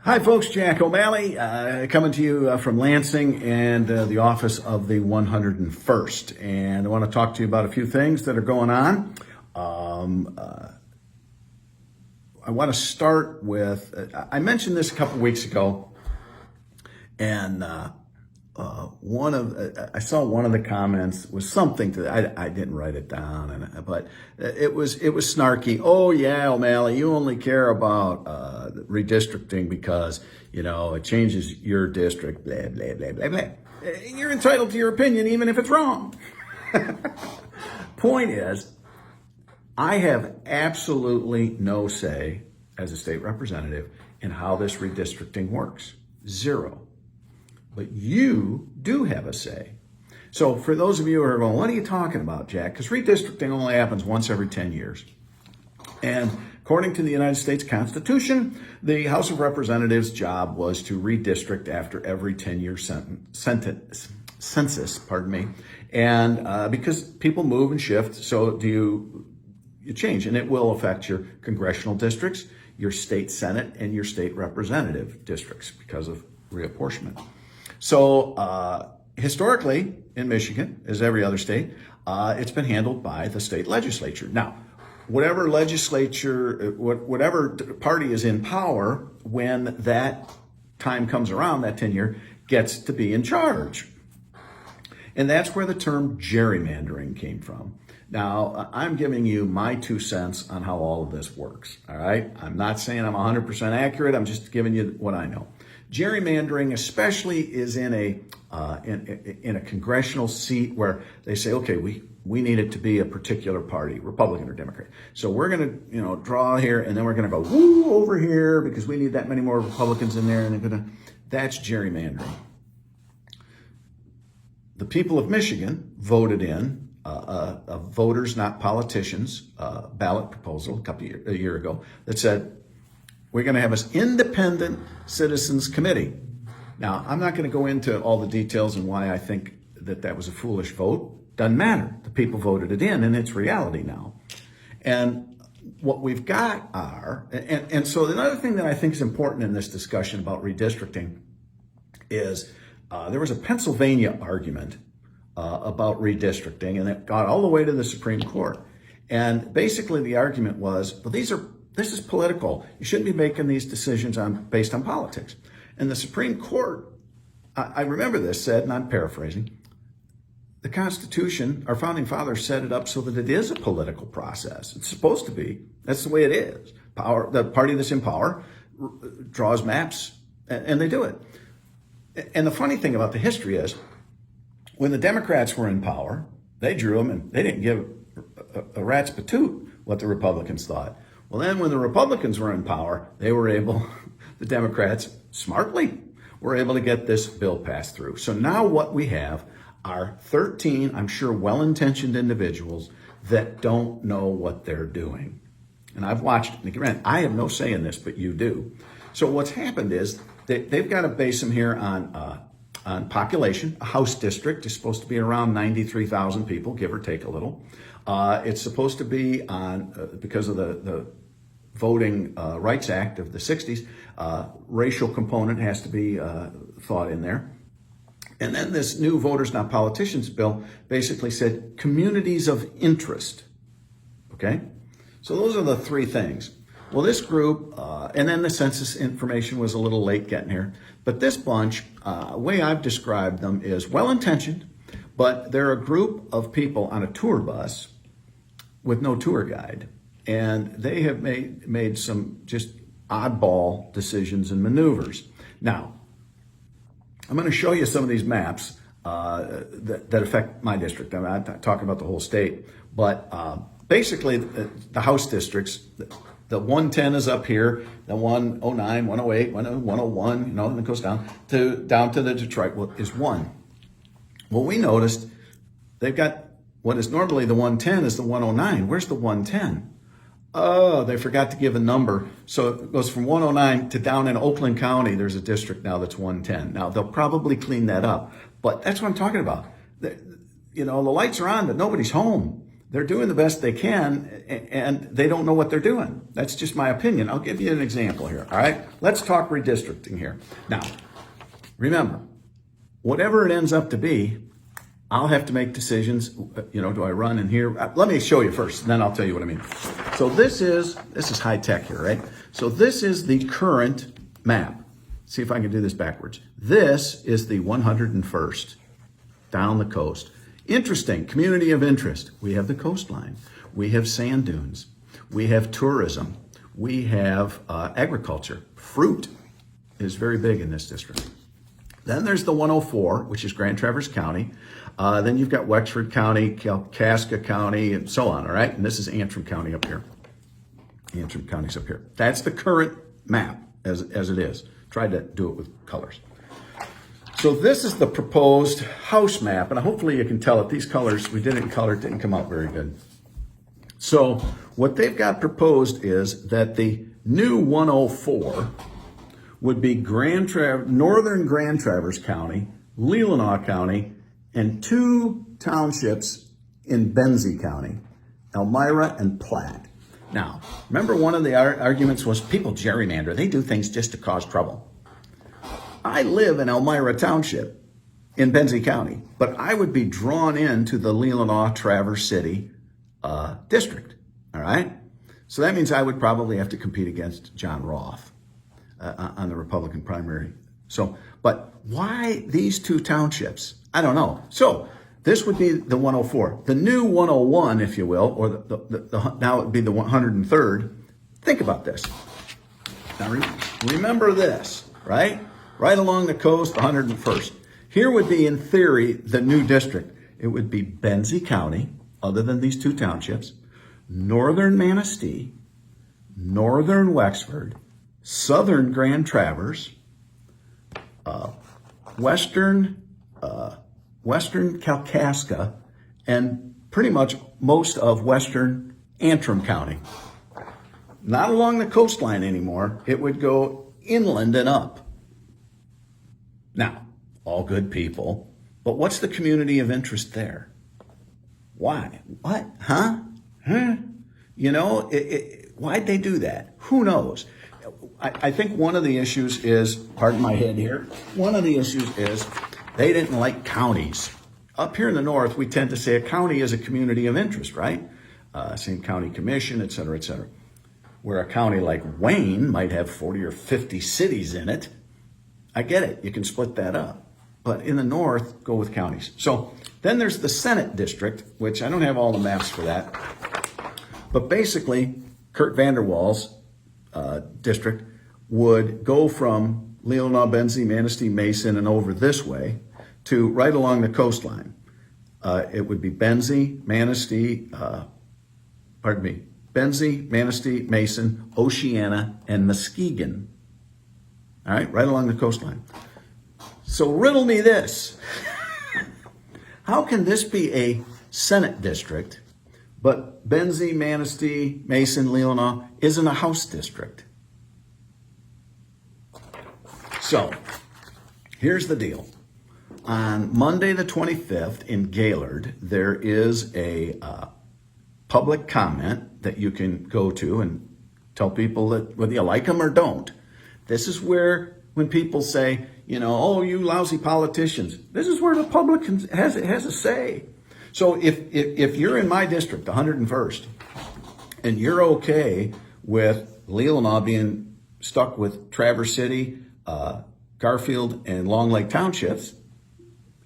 Hi folks, Jack O'Malley coming to you from Lansing and the office of the 101st. And I want to talk to you about a few things that are going on. I want to start with, I mentioned this a couple weeks ago, and I saw one of the comments was something to, I didn't write it down, but it was snarky. Oh yeah, O'Malley, you only care about redistricting because, you know, it changes your district, blah, blah, blah, blah, blah. You're entitled to your opinion even if it's wrong. Point is, I have absolutely no say as a state representative in how this redistricting works. Zero. But you do have a say. So for those of you who are going, what are you talking about, Jack? Because redistricting only happens once every 10 years. And according to the United States Constitution, the House of Representatives' job was to redistrict after every 10-year census, And because people move and shift, so do you change. And it will affect your congressional districts, your state Senate, and your state representative districts because of reapportionment. So historically in Michigan, as every other state, it's been handled by the state legislature. Now, whatever party is in power when that time comes around, that 10-year, gets to be in charge. And that's where the term gerrymandering came from. Now, I'm giving you my 2 cents on how all of this works, all right? I'm not saying I'm 100% accurate. I'm just giving you what I know. Gerrymandering especially is in a congressional seat where they say, okay, we need it to be a particular party, Republican or Democrat. So we're going to, draw here, and then we're going to go woo over here because we need that many more Republicans in there, and that's gerrymandering. The people of Michigan voted in a voters, not politicians, ballot proposal a year ago that said, we're going to have an independent citizens committee. Now, I'm not going to go into all the details and why I think that was a foolish vote. Doesn't matter. The people voted it in, and it's reality now. And what we've got and so another thing that I think is important in this discussion about redistricting is there was a Pennsylvania argument about redistricting, and it got all the way to the Supreme Court. And basically the argument was, well, this is political. You shouldn't be making these decisions based on politics. And the Supreme Court, I remember this, said, and I'm paraphrasing, the Constitution, our founding fathers set it up so that it is a political process. It's supposed to be. That's the way it is. The party that's in power draws maps, and they do it. And the funny thing about the history is, when the Democrats were in power, they drew them, and they didn't give a rat's patoot what the Republicans thought. Well, then when the Republicans were in power, the Democrats, smartly, were able to get this bill passed through. So now what we have are 13, I'm sure, well-intentioned individuals that don't know what they're doing. And I've watched, and again, I have no say in this, but you do. So what's happened is they've got to base them here on population. A House district is supposed to be around 93,000 people, give or take a little. It's supposed to be on, because of the Voting Rights Act of the 60s, racial component has to be thought in there. And then this new Voters Not Politicians bill basically said communities of interest, okay? So those are the 3 things. Well, this group, and then the census information was a little late getting here, but this bunch, the way I've described them is well-intentioned, but they're a group of people on a tour bus with no tour guide. And they have made some just oddball decisions and maneuvers. Now, I'm going to show you some of these maps that affect my district. I'm not talking about the whole state, but basically the House districts, the 110 is up here, the 109, 108, 101, and it goes down to the Detroit is 1. Well, we noticed they've got what is normally the 110 is the 109. Where's the 110? Oh, they forgot to give a number. So it goes from 109 to down in Oakland County. There's a district now that's 110. Now, they'll probably clean that up. But that's what I'm talking about. The lights are on, but nobody's home. they're doing the best they can, and they don't know what they're doing. That's just my opinion. I'll give you an example here, all right? Let's talk redistricting here. Now, remember, whatever it ends up to be, I'll have to make decisions. You know, do I run in here? Let me show you first, and then I'll tell you what I mean. So this is high tech here, right? So this is the current map. See if I can do this backwards. This is the 101st down the coast. Interesting, community of interest. We have the coastline. We have sand dunes. We have tourism. We have agriculture. Fruit is very big in this district. Then there's the 104, which is Grand Traverse County. Then you've got Wexford County, Kalkaska County, and so on, all right? And this is Antrim County up here. Antrim County's up here. That's the current map as it is. Tried to do it with colors. So this is the proposed house map, and hopefully you can tell it. These colors, we did it in color, it didn't come out very good. So what they've got proposed is that the new 104 would be northern Grand Traverse County, Leelanau County, and 2 townships in Benzie County, Elmira and Platte. Now, remember one of the arguments was people gerrymander. They do things just to cause trouble. I live in Elmira Township in Benzie County, but I would be drawn into the Leelanau Traverse City district, all right? So that means I would probably have to compete against John Roth on the Republican primary. So, but why these 2 townships? I don't know. So this would be the 104. The new 101, if you will, or now it would be the 103rd. Think about this. Now remember this, right? Right along the coast, the 101st. Here would be, in theory, the new district. It would be Benzie County, other than these 2 townships, northern Manistee, northern Wexford, southern Grand Traverse, western Kalkaska, and pretty much most of western Antrim County. Not along the coastline anymore. It would go inland and up. Now, all good people, but what's the community of interest there? Why? What? Huh? You know, why'd they do that? Who knows? I think one of the issues is, pardon my head here, one of the issues is they didn't like counties. Up here in the north, we tend to say a county is a community of interest, right? Same county commission, et cetera, et cetera. Where a county like Wayne might have 40 or 50 cities in it. I get it, you can split that up. But in the north, go with counties. So then there's the Senate district, which I don't have all the maps for that. But basically, Kurt Vanderwall's district would go from Leelanau, Benzie, Manistee, Mason, and over this way to right along the coastline. It would be Benzie, Manistee, Benzie, Manistee, Mason, Oceana, and Muskegon. All right, right along the coastline. So riddle me this. How can this be a Senate district, but Benzie, Manistee, Mason, Leelanau isn't a House district? So here's the deal. On Monday the 25th in Gaylord, there is a public comment that you can go to and tell people that whether you like them or don't. This is where, when people say, you know, oh, you lousy politicians, this is where the public has a say. So if you're in my district, the 101st, and you're okay with Leelanau being stuck with Traverse City, Garfield, and Long Lake Townships,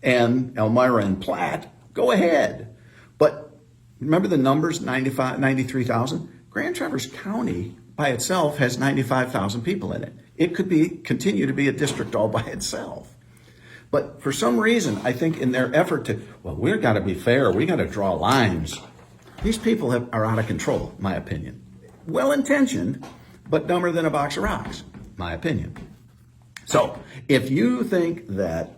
and Elmira and Platte, go ahead. But remember the numbers, 93,000? Grand Traverse County by itself has 95,000 people in it. It could continue to be a district all by itself. But for some reason, I think in their effort to, well, we've got to be fair, we got to draw lines. These people are out of control, my opinion. Well-intentioned, but dumber than a box of rocks, my opinion. So if you think that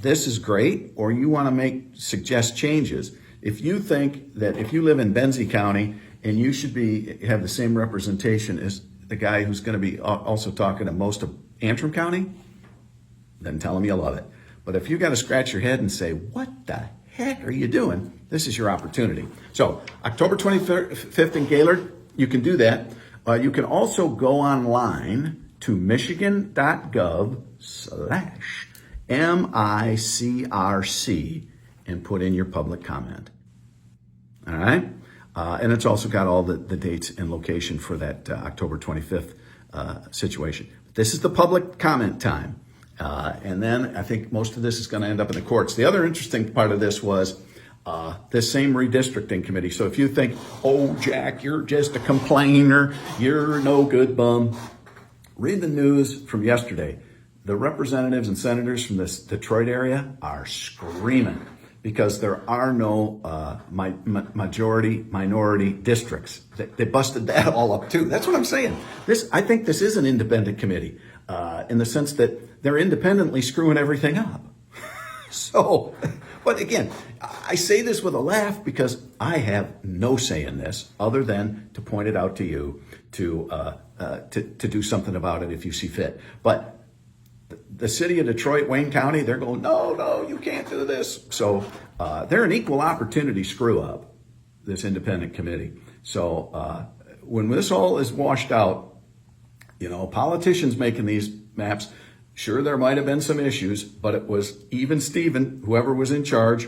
this is great, or you want to suggest changes, if you think that if you live in Benzie County and you should have the same representation as the guy who's going to be also talking to most of Antrim County, then tell him you love it. But if you got to scratch your head and say, what the heck are you doing? This is your opportunity. So October 25th in Gaylord, you can do that. You can also go online to michigan.gov/MICRC and put in your public comment. All right? And it's also got all the dates and location for that October 25th situation. This is the public comment time. And then I think most of this is going to end up in the courts. The other interesting part of this was this same redistricting committee. So if you think, oh, Jack, you're just a complainer, you're no good bum, read the news from yesterday. The representatives and senators from this Detroit area are screaming because there are no minority districts. They busted that all up too. That's what I'm saying. I think this is an independent committee in the sense that they're independently screwing everything up. So, but again, I say this with a laugh because I have no say in this other than to point it out to you to do something about it if you see fit. But the city of Detroit, Wayne County, they're going, no, you can't do this. So they're an equal opportunity screw up, this independent committee. So when this all is washed out, politicians making these maps, sure, there might have been some issues, but it was even Steven, whoever was in charge.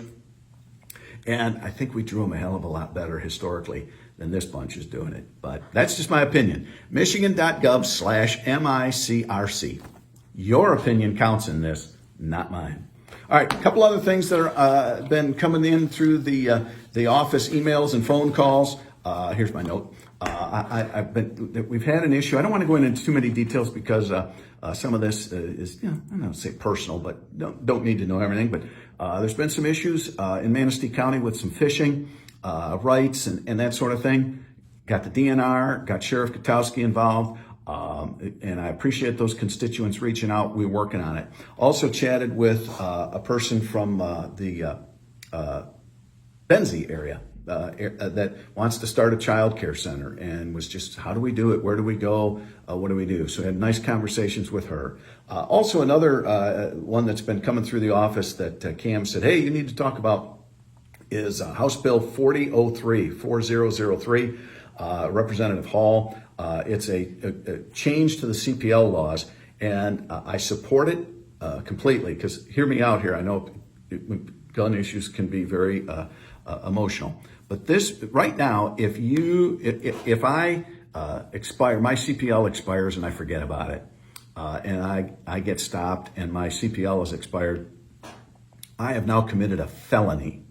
And I think we drew them a hell of a lot better historically than this bunch is doing it. But that's just my opinion. Michigan.gov/MICRC. Your opinion counts in this, not mine. All right, a couple other things that are been coming in through the office emails and phone calls. Here's my note. We've had an issue. I don't want to go into too many details because some of this is, I don't want to say personal, but don't need to know everything. But there's been some issues in Manistee County with some fishing rights and that sort of thing. Got the DNR, got Sheriff Gutowski involved. And I appreciate those constituents reaching out. We're working on it. Also chatted with a person from the Benzie area that wants to start a child care center and was just, how do we do it? Where do we go? What do we do? So I had nice conversations with her. Also another one that's been coming through the office that Cam said, hey, you need to talk about is House Bill 4003. Representative Hall. It's a change to the CPL laws, and I support it completely because hear me out here. I know gun issues can be very emotional, but this right now, if I expire, my CPL expires and I forget about it, and I get stopped and my CPL is expired, I have now committed a felony.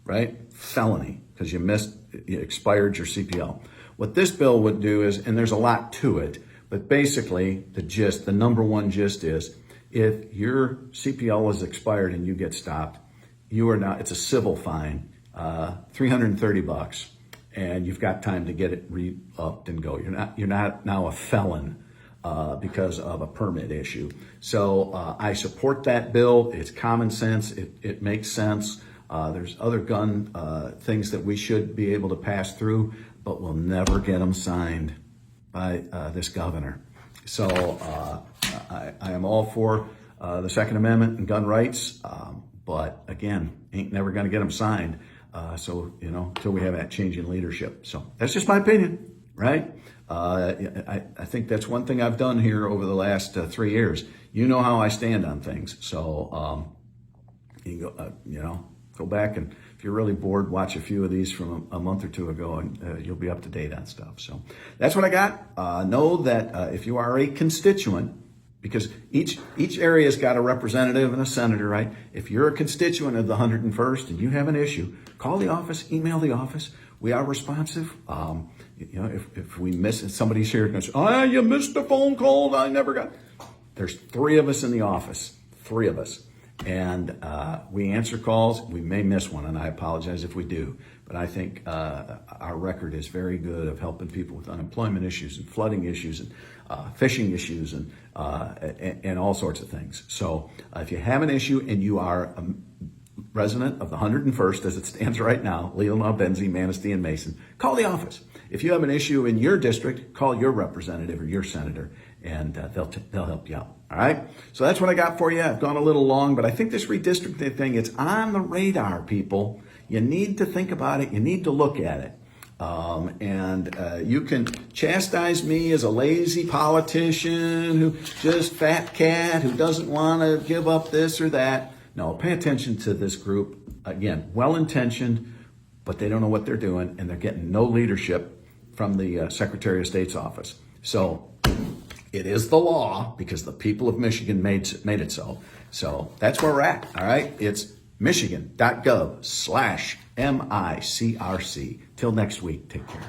Right? Felony, because you expired your CPL. What this bill would do is, and there's a lot to it, but basically the number one gist is, if your CPL is expired and you get stopped, it's a civil fine, $330, and you've got time to get it re-upped and go. You're not now a felon because of a permit issue. So I support that bill. It's common sense. It makes sense. There's other gun things that we should be able to pass through, but we'll never get them signed by this governor. So I am all for the Second Amendment and gun rights, but again, ain't never going to get them signed. So, until we have that change in leadership. So that's just my opinion, right? I think that's one thing I've done here over the last 3 years. You know how I stand on things. So, go back and if you're really bored, watch a few of these from a month or two ago and you'll be up to date on stuff. So that's what I got. Know that if you are a constituent, because each area's got a representative and a senator, right? If you're a constituent of the 101st and you have an issue, call the office, email the office. We are responsive. If we miss it, somebody's here and goes, you missed a phone call. I never got. There's 3 of us in the office, 3 of us. And we answer calls. We may miss one, and I apologize if we do. But I think our record is very good of helping people with unemployment issues and flooding issues and fishing issues and all sorts of things. So if you have an issue and you are resident of the 101st, as it stands right now, Leelanau, Benzie, Manistee, and Mason, call the office. If you have an issue in your district, call your representative or your senator, and they'll help you out. All right? So that's what I got for you. I've gone a little long, but I think this redistricting thing, it's on the radar, people. You need to think about it. You need to look at it. You can chastise me as a lazy politician who just fat cat who doesn't want to give up this or that. No, pay attention to this group. Again, well-intentioned, but they don't know what they're doing, and they're getting no leadership from the Secretary of State's office. So it is the law because the people of Michigan made it so. So that's where we're at. All right. It's michigan.gov/MICRC. Till next week. Take care.